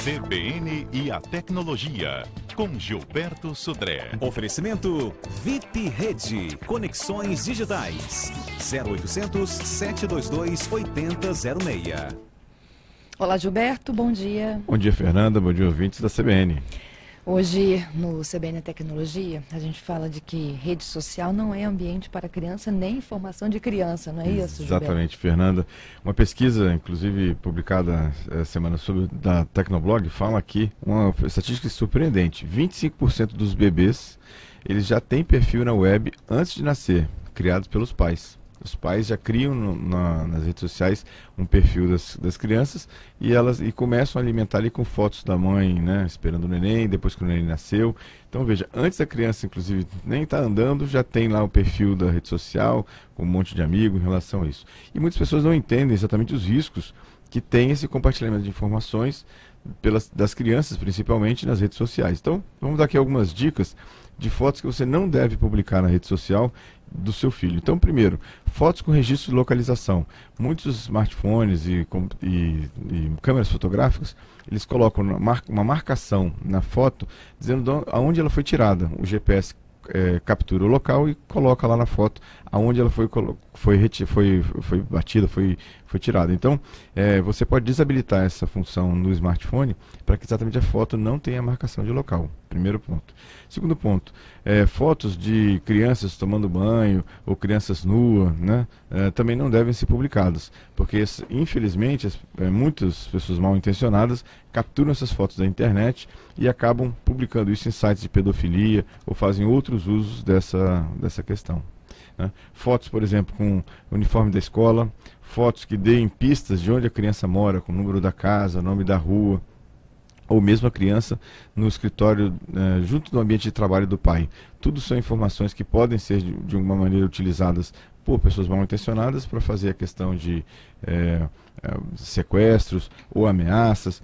CBN e a tecnologia, com Gilberto Sodré. Oferecimento VIP Rede, conexões digitais, 0800 722 8006. Olá, Gilberto, bom dia. Bom dia, Fernanda, bom dia, ouvintes da CBN. Hoje, no CBN Tecnologia, a gente fala de que rede social não é ambiente para criança, nem informação de criança, não é isso, Gilberto? Exatamente, Fernanda. Uma pesquisa, inclusive, publicada semana sobre da Tecnoblog, fala aqui uma estatística surpreendente. 25% dos bebês, eles já têm perfil na web antes de nascer, criados pelos pais. Os pais já criam nas redes sociais um perfil das crianças e começam a alimentar ali com fotos da mãe, né, esperando o neném, depois que o neném nasceu. Então veja, antes da criança, inclusive, nem estar andando, já tem lá o perfil da rede social, com um monte de amigos em relação a isso. E muitas pessoas não entendem exatamente os riscos que tem esse compartilhamento de informações das crianças, principalmente nas redes sociais. Então, vamos dar aqui algumas dicas de fotos que você não deve publicar na rede social do seu filho. Então, primeiro, fotos com registro de localização. Muitos smartphones e câmeras fotográficas, eles colocam uma marcação na foto dizendo aonde ela foi tirada. O GPS captura o local e coloca lá na foto aonde ela foi batida, foi tirada. Então, você pode desabilitar essa função no smartphone para que exatamente a foto não tenha marcação de local. Primeiro ponto. Segundo ponto, fotos de crianças tomando banho ou crianças nuas, né, também não devem ser publicadas, porque infelizmente muitas pessoas mal intencionadas capturam essas fotos da internet e acabam publicando isso em sites de pedofilia ou fazem outros usos dessa questão. Né? Fotos, por exemplo, com o uniforme da escola, fotos que deem pistas de onde a criança mora, com o número da casa, nome da rua, ou mesmo a criança no escritório, junto do ambiente de trabalho do pai. Tudo são informações que podem ser, de alguma maneira, utilizadas por pessoas mal intencionadas para fazer a questão de sequestros ou ameaças,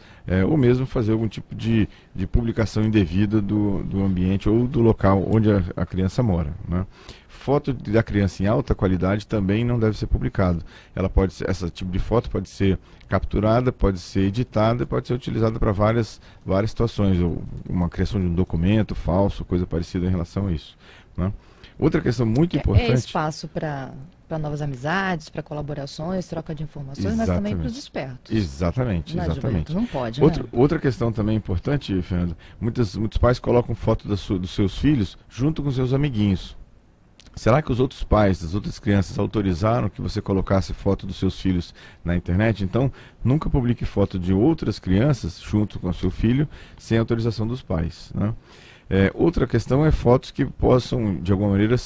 ou mesmo fazer algum tipo de publicação indevida do ambiente ou do local onde a criança mora, né? Foto da criança em alta qualidade também não deve ser publicado. Esse tipo de foto pode ser capturada, pode ser editada, pode ser utilizada para várias situações, ou uma criação de um documento falso, coisa parecida em relação a isso, né? Outra questão muito importante... É espaço para novas amizades, para colaborações, troca de informações, mas também para os espertos. Exatamente, exatamente. Não pode, outra questão também importante, Fernando, muitos pais colocam foto dos seus filhos junto com seus amiguinhos. Será que os outros pais das outras crianças autorizaram que você colocasse foto dos seus filhos na internet? Então, nunca publique foto de outras crianças junto com o seu filho sem autorização dos pais, né? Outra questão é fotos que possam, de alguma maneira,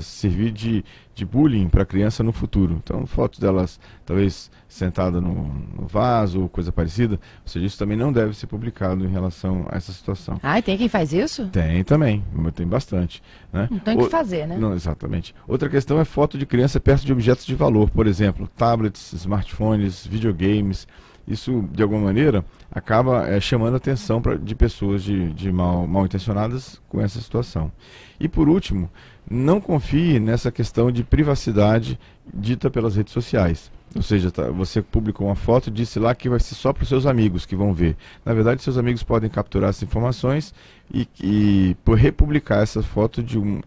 servir de bullying para a criança no futuro. Então, fotos delas, talvez, sentada no vaso ou coisa parecida, ou seja, isso também não deve ser publicado em relação a essa situação. Ah, e tem quem faz isso? Tem também, tem bastante, né? Não tem o que fazer, né? Não, exatamente. Outra questão é foto de criança perto de objetos de valor, por exemplo, tablets, smartphones, videogames. Isso, de alguma maneira, acaba chamando a atenção de pessoas mal intencionadas com essa situação. E, por último, não confie nessa questão de privacidade dita pelas redes sociais. Ou seja, você publicou uma foto e disse lá que vai ser só para os seus amigos que vão ver. Na verdade, seus amigos podem capturar essas informações e republicar essa foto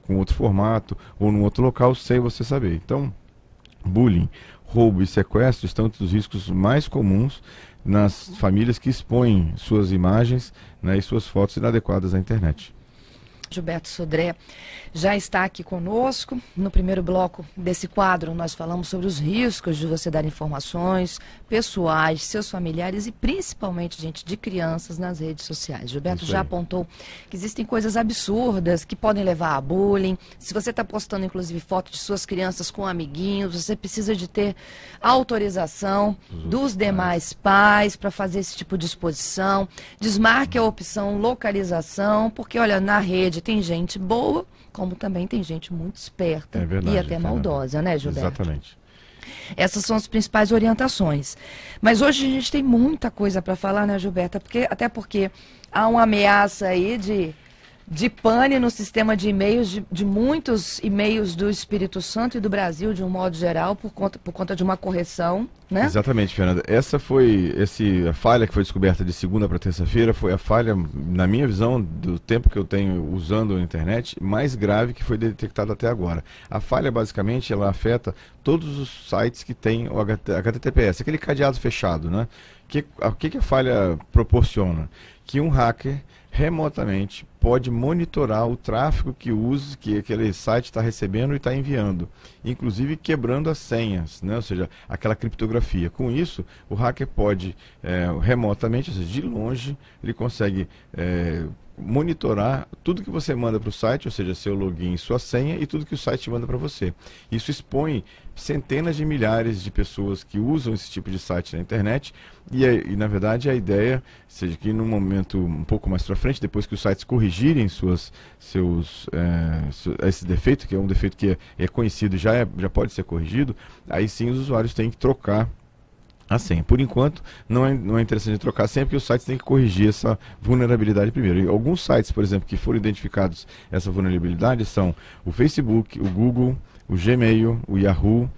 com outro formato ou num outro local sem você saber. Então, bullying, roubo e sequestro estão entre os riscos mais comuns nas famílias que expõem suas imagens, né, e suas fotos inadequadas à internet. Gilberto Sodré já está aqui conosco. No primeiro bloco desse quadro, nós falamos sobre os riscos de você dar informações pessoais, seus familiares e principalmente, gente, de crianças nas redes sociais. Gilberto já apontou que existem coisas absurdas que podem levar a bullying. Se você está postando, inclusive, foto de suas crianças com amiguinhos, você precisa de ter autorização dos demais pais para fazer esse tipo de exposição. Desmarque a opção localização, porque, olha, na rede tem gente boa, como também tem gente muito esperta e até maldosa, né, Gilberto? Exatamente. Essas são as principais orientações. Mas hoje a gente tem muita coisa para falar, né, Gilberta? Até porque há uma ameaça aí de pane no sistema de e-mails, de muitos e-mails do Espírito Santo e do Brasil, de um modo geral, por conta de uma correção, né? Exatamente, Fernanda. A falha que foi descoberta de segunda para terça-feira foi a falha, na minha visão, do tempo que eu tenho usando a internet, mais grave que foi detectada até agora. A falha, basicamente, ela afeta todos os sites que têm o HTTPS, aquele cadeado fechado, né? O que a falha proporciona? Que um hacker remotamente pode monitorar o tráfego que aquele site está recebendo e está enviando, inclusive quebrando as senhas, né? Ou seja, aquela criptografia. Com isso, o hacker pode remotamente, ou seja, de longe, ele consegue monitorar tudo que você manda para o site, ou seja, seu login, sua senha e tudo que o site manda para você. Isso expõe centenas de milhares de pessoas que usam esse tipo de site na internet e na verdade, a ideia seja que num momento um pouco mais para frente, depois que os sites corrigirem esse defeito, que é um defeito que é conhecido, já pode ser corrigido, aí sim os usuários têm que trocar a senha. Por enquanto, não é interessante trocar a senha, porque os sites têm que corrigir essa vulnerabilidade primeiro. E alguns sites, por exemplo, que foram identificados essa vulnerabilidade são o Facebook, o Google, o Gmail, o Yahoo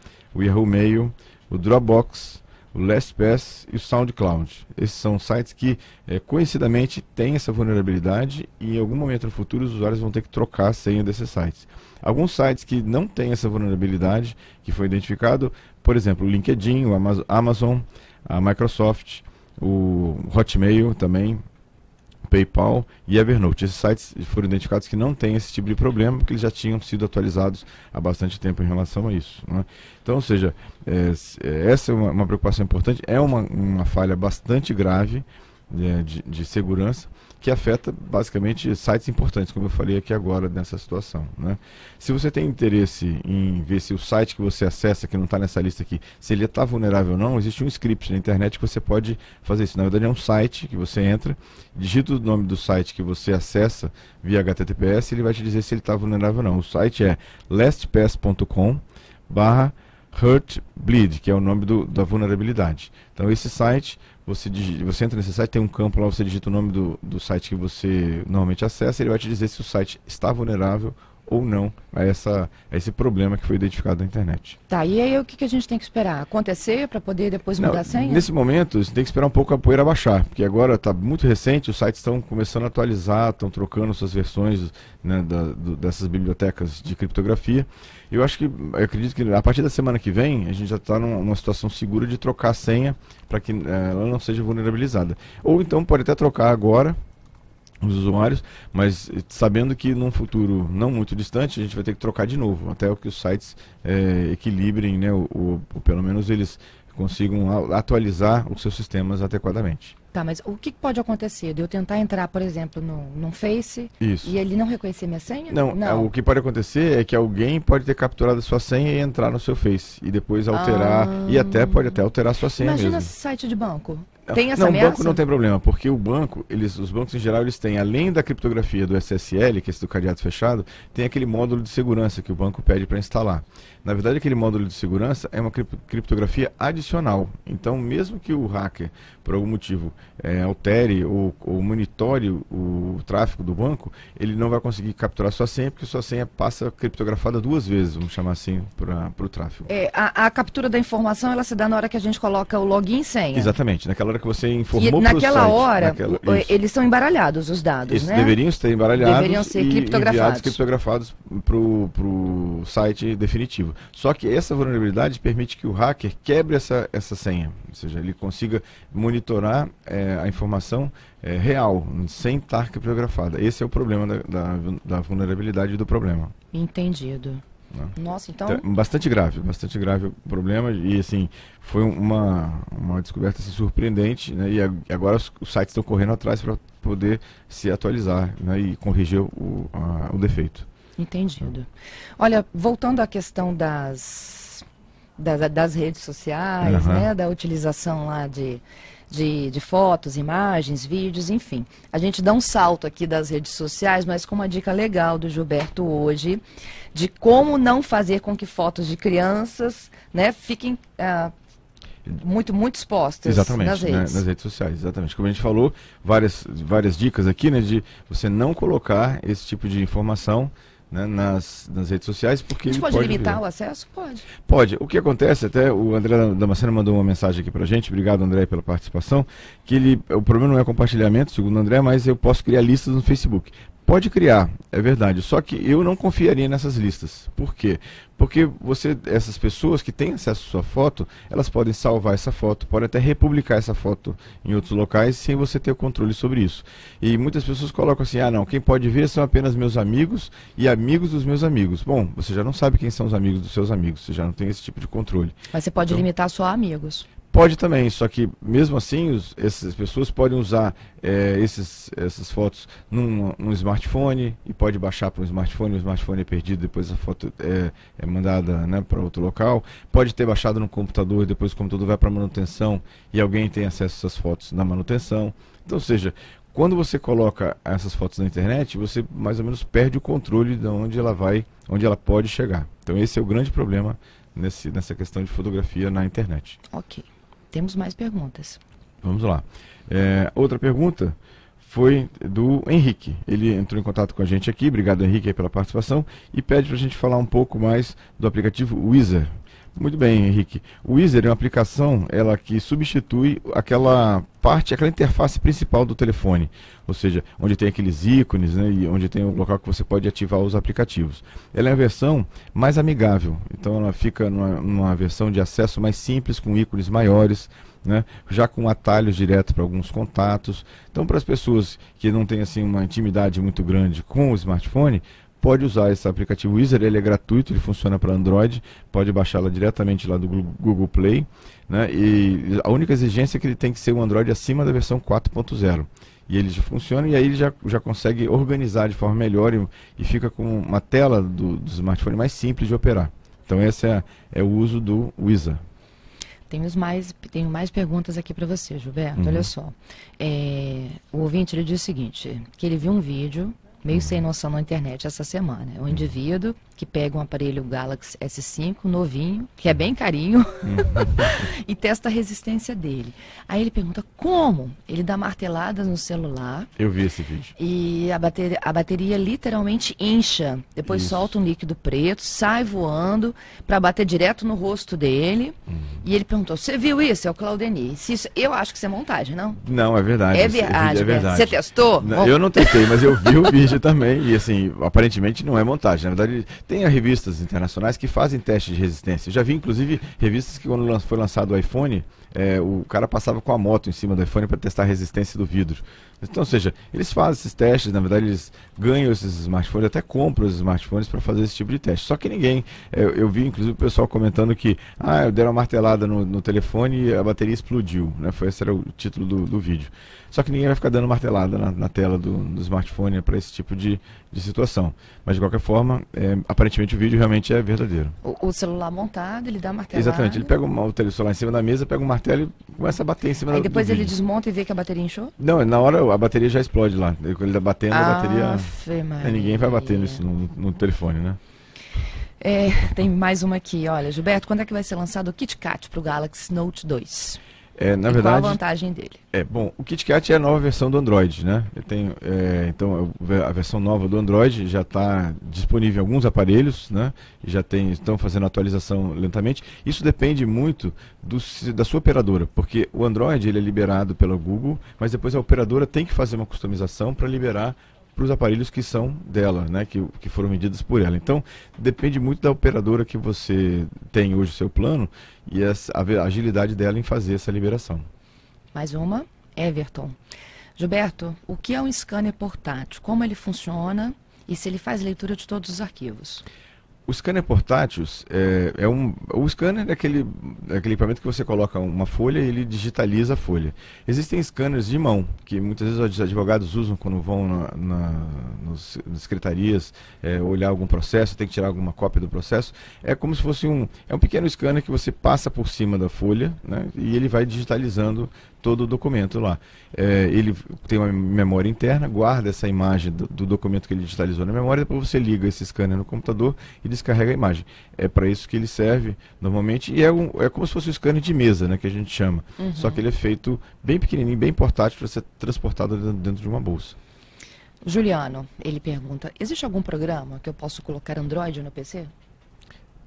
Mail, o Dropbox, o LastPass e o SoundCloud. Esses são sites que, conhecidamente, têm essa vulnerabilidade e em algum momento no futuro os usuários vão ter que trocar a senha desses sites. Alguns sites que não têm essa vulnerabilidade, que foi identificado, por exemplo, o LinkedIn, o Amazon, a Microsoft, o Hotmail também, PayPal e Evernote. Esses sites foram identificados que não têm esse tipo de problema, porque eles já tinham sido atualizados há bastante tempo em relação a isso, né? Então, ou seja, essa é uma preocupação importante, é uma falha bastante grave de segurança, que afeta basicamente sites importantes, como eu falei aqui agora nessa situação, né? Se você tem interesse em ver se o site que você acessa, que não está nessa lista aqui, se ele está vulnerável ou não, existe um script na internet que você pode fazer isso. Na verdade é um site que você entra, digita o nome do site que você acessa via HTTPS e ele vai te dizer se ele está vulnerável ou não. O site é lastpass.com/hurtbleed, que é o nome da vulnerabilidade. Então esse site, você entra nesse site, tem um campo lá, você digita o nome do site que você normalmente acessa, e ele vai te dizer se o site está vulnerável ou não a esse problema que foi identificado na internet. Tá, e aí o que a gente tem que esperar? Acontecer para poder depois mudar a senha? Nesse momento, você tem que esperar um pouco a poeira baixar, porque agora está muito recente, os sites estão começando a atualizar, estão trocando suas versões, né, dessas bibliotecas de criptografia. Eu acredito que a partir da semana que vem, a gente já está numa situação segura de trocar a senha para que ela não seja vulnerabilizada. Ou então pode até trocar agora os usuários, mas sabendo que num futuro não muito distante a gente vai ter que trocar de novo, até que os sites equilibrem, né, ou pelo menos eles consigam atualizar os seus sistemas adequadamente. Tá, mas o que pode acontecer? De eu tentar entrar, por exemplo, no Face e ele não reconhecer minha senha? Não, o que pode acontecer é que alguém pode ter capturado a sua senha e entrar no seu Face e depois alterar, e pode até alterar a sua senha mesmo. Imagina site de banco. Tem essa ameaça? O banco não tem problema, porque os bancos em geral, eles têm, além da criptografia do SSL, que é esse do cadeado fechado, tem aquele módulo de segurança que o banco pede para instalar. Na verdade, aquele módulo de segurança é uma criptografia adicional. Então, mesmo que o hacker, por algum motivo, altere ou monitore o tráfego do banco, ele não vai conseguir capturar sua senha, porque sua senha passa criptografada 2 vezes, vamos chamar assim, para o tráfego. A captura da informação, ela se dá na hora que a gente coloca o login e senha. Naquela hora que você informou para o site. Naquela hora, eles são embaralhados, os dados, eles, né? deveriam ser embaralhados, deveriam ser enviados criptografados para o site definitivo. Só que essa vulnerabilidade permite que o hacker quebre essa senha, ou seja, ele consiga monitorar a informação real, sem estar criptografada. Esse é o problema da vulnerabilidade do problema. Entendido. Nossa, então... Bastante grave o problema, e assim, foi uma descoberta assim, surpreendente, né, e agora os sites estão correndo atrás para poder se atualizar, né, e corrigir o defeito. Entendido. Olha, voltando à questão das redes sociais, né, da utilização lá de fotos, imagens, vídeos, enfim. A gente dá um salto aqui das redes sociais, mas com uma dica legal do Gilberto hoje, de como não fazer com que fotos de crianças, né, fiquem muito expostas Exatamente, nas redes. né, nas redes sociais, exatamente. Como a gente falou, várias dicas aqui, né, de você não colocar esse tipo de informação, né, nas redes sociais, porque A gente pode limitar o acesso? Pode. Pode. O que acontece, até o André Damasceno mandou uma mensagem aqui pra gente, obrigado, André, pela participação, que o problema não é compartilhamento, segundo o André, mas eu posso criar listas no Facebook. Pode criar, é verdade, só que eu não confiaria nessas listas. Por quê? Porque essas pessoas que têm acesso à sua foto, elas podem salvar essa foto, podem até republicar essa foto em outros locais sem você ter o controle sobre isso. E muitas pessoas colocam assim, não, quem pode ver são apenas meus amigos e amigos dos meus amigos. Bom, você já não sabe quem são os amigos dos seus amigos, você já não tem esse tipo de controle. Mas você pode limitar só a amigos. Pode também, só que mesmo assim essas pessoas podem usar essas fotos num smartphone e pode baixar para um smartphone, o smartphone é perdido, depois a foto é mandada, né, para outro local. Pode ter baixado no computador, depois o computador vai para manutenção e alguém tem acesso a essas fotos na manutenção. Então, ou seja, quando você coloca essas fotos na internet, você mais ou menos perde o controle de onde ela vai, onde ela pode chegar. Então esse é o grande problema nessa questão de fotografia na internet. Ok. Temos mais perguntas. Vamos lá. Outra pergunta foi do Henrique. Ele entrou em contato com a gente aqui, obrigado Henrique aí pela participação, e pede para a gente falar um pouco mais do aplicativo Weezer. Muito bem, Henrique. O Weezer é uma aplicação que substitui aquela interface principal do telefone, ou seja, onde tem aqueles ícones, né, e onde tem o local que você pode ativar os aplicativos. Ela é a versão mais amigável, então ela fica numa versão de acesso mais simples, com ícones maiores, né, já com atalhos direto para alguns contatos. Então, para as pessoas que não têm assim, uma intimidade muito grande com o smartphone, pode usar esse aplicativo Weezer, ele é gratuito, ele funciona para Android, pode baixá-la diretamente lá do Google Play, né? E a única exigência é que ele tem que ser um Android acima da versão 4.0. E ele já funciona e aí ele já consegue organizar de forma melhor e fica com uma tela do smartphone mais simples de operar. Então esse é o uso do Weezer. Tenho mais perguntas aqui para você, Gilberto. Olha só. O ouvinte ele diz o seguinte, que ele viu um vídeo meio sem noção na internet essa semana. É um indivíduo que pega um aparelho Galaxy S5 novinho, que é bem carinho, e testa a resistência dele. Aí ele pergunta como? Ele dá marteladas no celular. Eu vi esse vídeo. E a bateria literalmente incha. Depois solta um líquido preto, sai voando para bater direto no rosto dele. E ele perguntou, você viu isso? É o Claudemir. Eu acho que isso é montagem, não? Não, é verdade. É verdade. É verdade. Você testou? Não, eu não testei, mas eu vi o vídeo também. E assim, aparentemente não é montagem. Na verdade, tem revistas internacionais que fazem testes de resistência. Eu já vi, inclusive, revistas que quando foi lançado o iPhone, o cara passava com a moto em cima do iPhone para testar a resistência do vidro. Então, ou seja, eles fazem esses testes, na verdade eles ganham esses smartphones, até compram os smartphones para fazer esse tipo de teste. Só que ninguém, eu vi inclusive o pessoal comentando que deram uma martelada no telefone e a bateria explodiu, né? Esse era o título do vídeo. Só que ninguém vai ficar dando martelada na tela do smartphone para esse tipo de situação. Mas de qualquer forma, aparentemente o vídeo realmente é verdadeiro. O celular montado, ele dá martelada. Exatamente, ele pega o celular em cima da mesa, pega um martelo e começa a bater em cima da mesa. Aí depois ele desmonta e vê que a bateria inchou? Não, na hora a bateria já explode lá. Quando ele tá batendo, a bateria... Ninguém vai bater nisso no telefone, né? Tem mais uma aqui. Olha, Gilberto, quando é que vai ser lançado o KitKat para o Galaxy Note 2? Na verdade, qual a vantagem dele? Bom, o KitKat é a nova versão do Android, né? Então, a versão nova do Android já está disponível em alguns aparelhos, né? Estão fazendo atualização lentamente. Isso depende muito da sua operadora, porque o Android ele é liberado pela Google, mas depois a operadora tem que fazer uma customização para liberar para os aparelhos que são dela, né, que foram medidos por ela. Então, depende muito da operadora que você tem hoje o seu plano e a agilidade dela em fazer essa liberação. Mais uma, Everton. Gilberto, o que é um scanner portátil? Como ele funciona e se ele faz leitura de todos os arquivos? O scanner portátil o scanner é aquele equipamento que você coloca uma folha e ele digitaliza a folha. Existem scanners de mão, que muitas vezes os advogados usam quando vão nas secretarias olhar algum processo, tem que tirar alguma cópia do processo. É como se fosse um pequeno scanner que você passa por cima da folha, né, e ele vai digitalizando todo o documento lá. Ele tem uma memória interna, guarda essa imagem do documento que ele digitalizou na memória, depois você liga esse scanner no computador e descarrega a imagem. É para isso que ele serve normalmente, e é como se fosse um scanner de mesa, né, que a gente chama. Só que ele é feito bem pequenininho, bem portátil, para ser transportado dentro de uma bolsa. Juliano, ele pergunta, existe algum programa que eu posso colocar Android no PC?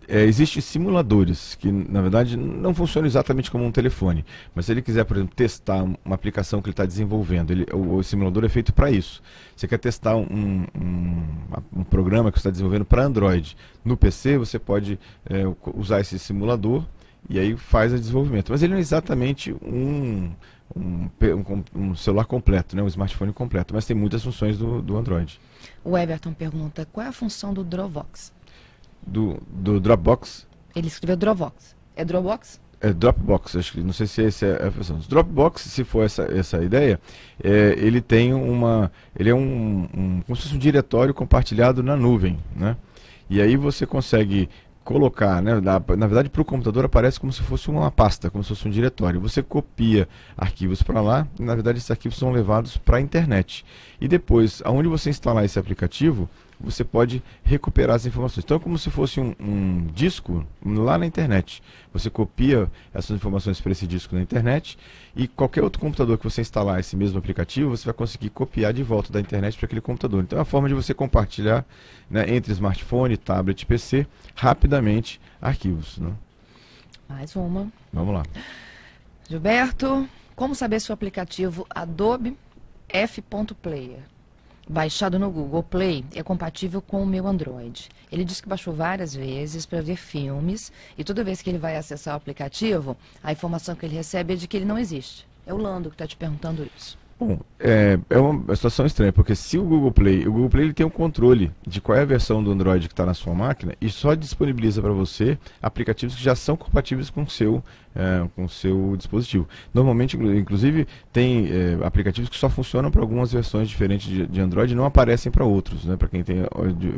Existem simuladores que, na verdade, não funcionam exatamente como um telefone. Mas se ele quiser, por exemplo, testar uma aplicação que ele está desenvolvendo, o simulador é feito para isso. Você quer testar um programa que você está desenvolvendo para Android no PC, você pode usar esse simulador e aí faz o desenvolvimento. Mas ele não é exatamente um celular completo, né? Um smartphone completo, mas tem muitas funções do Android. O Everton pergunta, qual é a função do Dropbox? Do Dropbox. Ele escreveu Dropbox. É Dropbox? É Dropbox, acho que não sei se essa é a versão. Dropbox, se for essa ideia, ele tem ele é como se fosse um diretório compartilhado na nuvem, né? E aí você consegue colocar, né, na verdade para o computador aparece como se fosse uma pasta, como se fosse um diretório. Você copia arquivos para lá, e na verdade esses arquivos são levados para a internet. E depois, aonde você instalar esse aplicativo, você pode recuperar as informações. Então é como se fosse um disco lá na internet. Você copia essas informações para esse disco na internet e qualquer outro computador que você instalar esse mesmo aplicativo, você vai conseguir copiar de volta da internet para aquele computador. Então é uma forma de você compartilhar, né, entre smartphone, tablet e PC, rapidamente arquivos, né? Mais uma. Vamos lá. Gilberto, como saber se o aplicativo Adobe F.Player baixado no Google Play é compatível com o meu Android? Ele disse que baixou várias vezes para ver filmes e toda vez que ele vai acessar o aplicativo, a informação que ele recebe é de que ele não existe. É o Lando que está te perguntando isso. Bom, é uma situação estranha, porque se o Google Play ele tem um controle de qual é a versão do Android que está na sua máquina e só disponibiliza para você aplicativos que já são compatíveis com o seu dispositivo. Normalmente, inclusive, tem aplicativos que só funcionam para algumas versões diferentes de Android e não aparecem para outros, né, para quem tem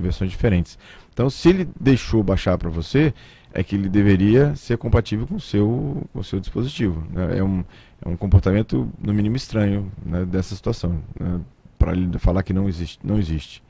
versões diferentes. Então, se ele deixou baixar para você, é que ele deveria ser compatível com o seu dispositivo, né? É um comportamento, no mínimo, estranho, né, dessa situação, né, para ele falar que não existe.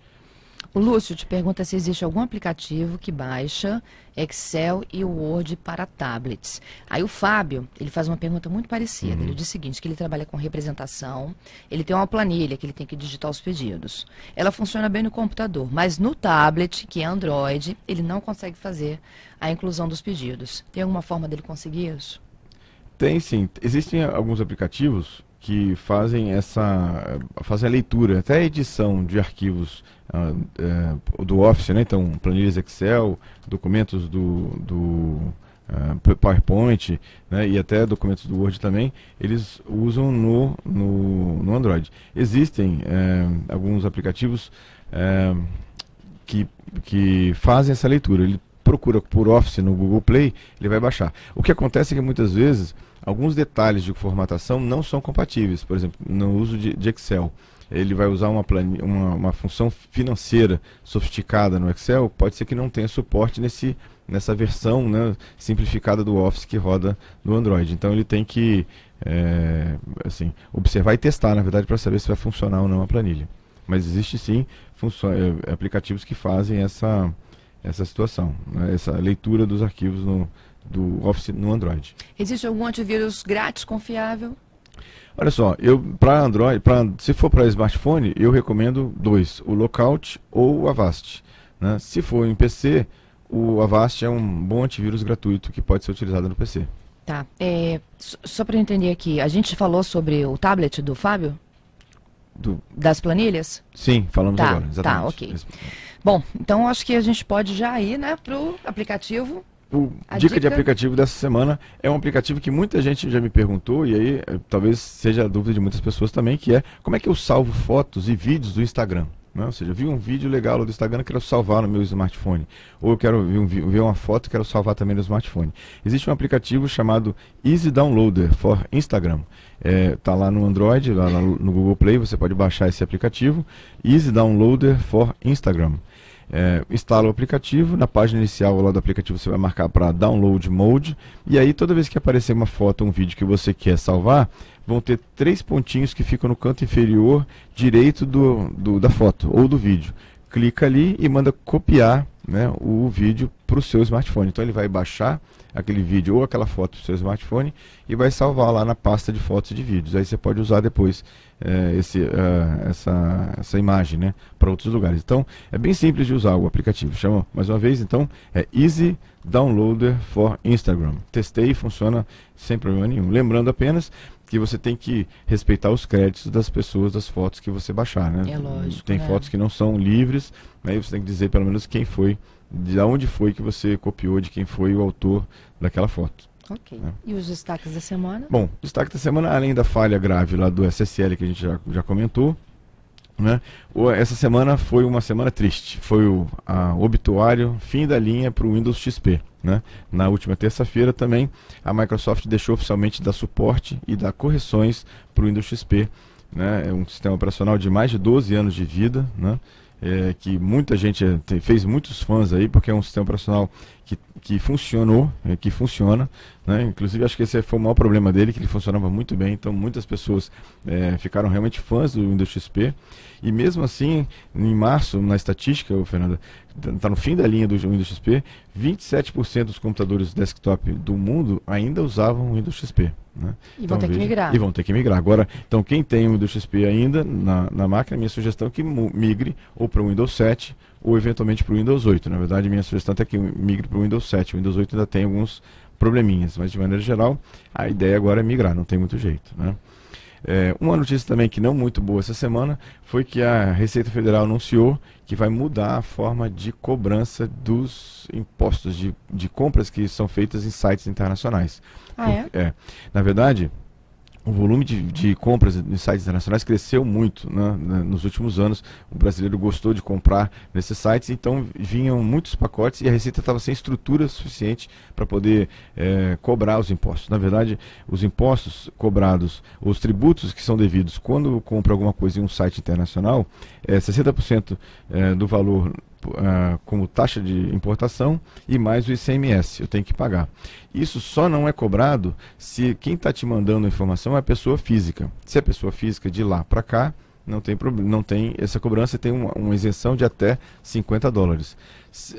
O Lúcio te pergunta se existe algum aplicativo que baixa Excel e Word para tablets. Aí o Fábio, ele faz uma pergunta muito parecida. Ele diz o seguinte, que ele trabalha com representação, ele tem uma planilha que ele tem que digitar os pedidos. Ela funciona bem no computador, mas no tablet, que é Android, ele não consegue fazer a inclusão dos pedidos. Tem alguma forma dele conseguir isso? Tem sim. Existem alguns aplicativos que fazem a leitura, até a edição de arquivos do Office, né? Então, planilhas Excel, documentos do PowerPoint, né? E até documentos do Word também, eles usam no Android. Existem alguns aplicativos que fazem essa leitura. Ele procura por Office no Google Play, ele vai baixar. O que acontece é que muitas vezes alguns detalhes de formatação não são compatíveis. Por exemplo, no uso de Excel, ele vai usar uma função financeira sofisticada no Excel, pode ser que não tenha suporte nessa versão, né, simplificada do Office que roda no Android. Então ele tem que observar e testar, na verdade, para saber se vai funcionar ou não a planilha. Mas existe sim aplicativos que fazem essa situação, né, essa leitura dos arquivos do Office no Android. Existe algum antivírus grátis confiável? Olha só, para Android, se for para smartphone, eu recomendo dois, o Lookout ou o Avast, né? Se for em PC, o Avast é um bom antivírus gratuito que pode ser utilizado no PC. Tá. Só para eu entender aqui, a gente falou sobre o tablet do Fábio? Das planilhas? Sim, falamos agora, exatamente. Tá, ok. Bom, então acho que a gente pode já ir, né, para o aplicativo. Dica de aplicativo dessa semana é um aplicativo que muita gente já me perguntou, e aí talvez seja a dúvida de muitas pessoas também, que é como é que eu salvo fotos e vídeos do Instagram, né? Ou seja, eu vi um vídeo legal do Instagram, quero salvar no meu smartphone, ou eu quero ver uma foto, quero salvar também no smartphone. Existe um aplicativo chamado Easy Downloader for Instagram. Tá lá no Android, lá no Google Play, você pode baixar esse aplicativo, Easy Downloader for Instagram. Instala o aplicativo, na página inicial lá do aplicativo você vai marcar para Download Mode, e aí toda vez que aparecer uma foto ou um vídeo que você quer salvar, vão ter 3 pontinhos que ficam no canto inferior direito da foto ou do vídeo. Clica ali e manda copiar né, o vídeo para o seu smartphone. Então ele vai baixar aquele vídeo ou aquela foto para o seu smartphone e vai salvar lá na pasta de fotos e de vídeos. Aí você pode usar depois essa imagem, né, para outros lugares. Então é bem simples de usar o aplicativo. Chama, mais uma vez, então, é Easy Downloader for Instagram. Testei e funciona sem problema nenhum. Lembrando apenas que você tem que respeitar os créditos das pessoas, das fotos que você baixar, né? É lógico, tem fotos que não são livres, né? E você tem que dizer pelo menos quem foi, de onde foi que você copiou, de quem foi o autor daquela foto. Ok. E os destaques da semana? Bom, destaque da semana, além da falha grave lá do SSL que a gente já comentou, né? Essa semana foi uma semana triste. Foi o obituário, fim da linha para o Windows XP. Né? Na última terça-feira também a Microsoft deixou oficialmente dar suporte e dar correções para o Windows XP. Né? É um sistema operacional de mais de 12 anos de vida, né? Que muita gente fez muitos fãs aí, porque é um sistema operacional que funcionou, que funciona, né? Inclusive acho que esse foi o maior problema dele, que ele funcionava muito bem, então muitas pessoas ficaram realmente fãs do Windows XP, e mesmo assim, em março, na estatística, Fernanda, está no fim da linha do Windows XP, 27% dos computadores desktop do mundo ainda usavam o Windows XP. Né? E vão ter que migrar. E vão ter que migrar. Agora, então quem tem o Windows XP ainda na máquina, minha sugestão é que migre ou para o Windows 7 ou eventualmente para o Windows 8. Na verdade, minha sugestão é que migre para o Windows 7. O Windows 8 ainda tem alguns probleminhas, mas de maneira geral, a ideia agora é migrar, não tem muito jeito. Né? Uma notícia também que não muito boa essa semana foi que a Receita Federal anunciou que vai mudar a forma de cobrança dos impostos de compras que são feitas em sites internacionais. Na verdade, o volume de compras em sites internacionais cresceu muito, né, nos últimos anos. O brasileiro gostou de comprar nesses sites, então vinham muitos pacotes e a Receita estava sem estrutura suficiente para poder cobrar os impostos. Na verdade, os impostos cobrados, os tributos que são devidos quando compra alguma coisa em um site internacional, 60% do valor como taxa de importação e mais o ICMS, eu tenho que pagar. Isso só não é cobrado se quem está te mandando a informação é a pessoa física. Se a pessoa física de lá para cá, não tem problema, não tem essa cobrança, tem uma isenção de até $50.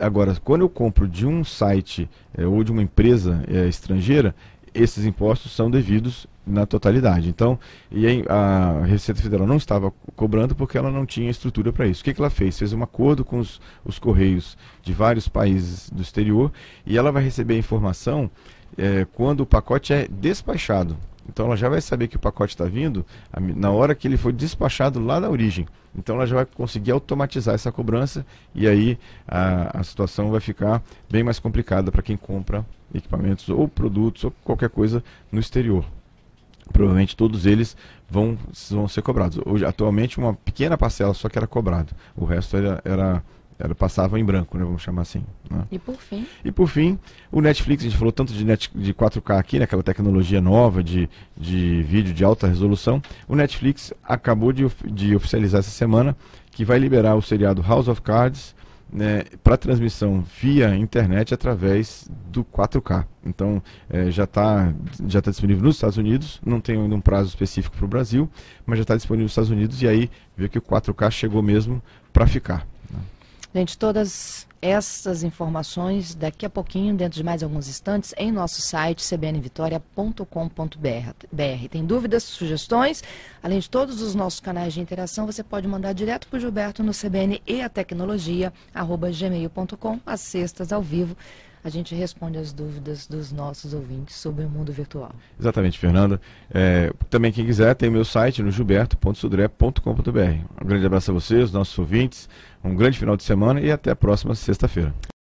Agora, quando eu compro de um site ou de uma empresa estrangeira, esses impostos são devidos na totalidade. Então, a Receita Federal não estava cobrando porque ela não tinha estrutura para isso. O que ela fez? Fez um acordo com os Correios de vários países do exterior e ela vai receber a informação quando o pacote é despachado. Então ela já vai saber que o pacote está vindo na hora que ele foi despachado lá da origem. Então ela já vai conseguir automatizar essa cobrança e aí a situação vai ficar bem mais complicada para quem compra equipamentos ou produtos ou qualquer coisa no exterior. Provavelmente todos eles vão ser cobrados. Hoje, atualmente, uma pequena parcela só que era cobrado. O resto passava em branco, né, vamos chamar assim. Né? E por fim, o Netflix, a gente falou tanto de 4K aqui, né, aquela tecnologia nova de vídeo de alta resolução. O Netflix acabou de oficializar essa semana que vai liberar o seriado House of Cards, né, para transmissão via internet através do 4K. Então já está disponível nos Estados Unidos, não tem ainda um prazo específico para o Brasil, mas já está disponível nos Estados Unidos e aí vê que o 4K chegou mesmo para ficar. Né? Gente, todas essas informações daqui a pouquinho, dentro de mais alguns instantes, em nosso site cbnvitoria.com.br. Tem dúvidas, sugestões? Além de todos os nossos canais de interação, você pode mandar direto para o Gilberto no CBN e a tecnologia, @gmail.com, às sextas ao vivo. A gente responde as dúvidas dos nossos ouvintes sobre o mundo virtual. Exatamente, Fernanda. Também quem quiser tem o meu site no gilberto.sudré.com.br. Um grande abraço a vocês, nossos ouvintes, um grande final de semana e até a próxima sexta-feira.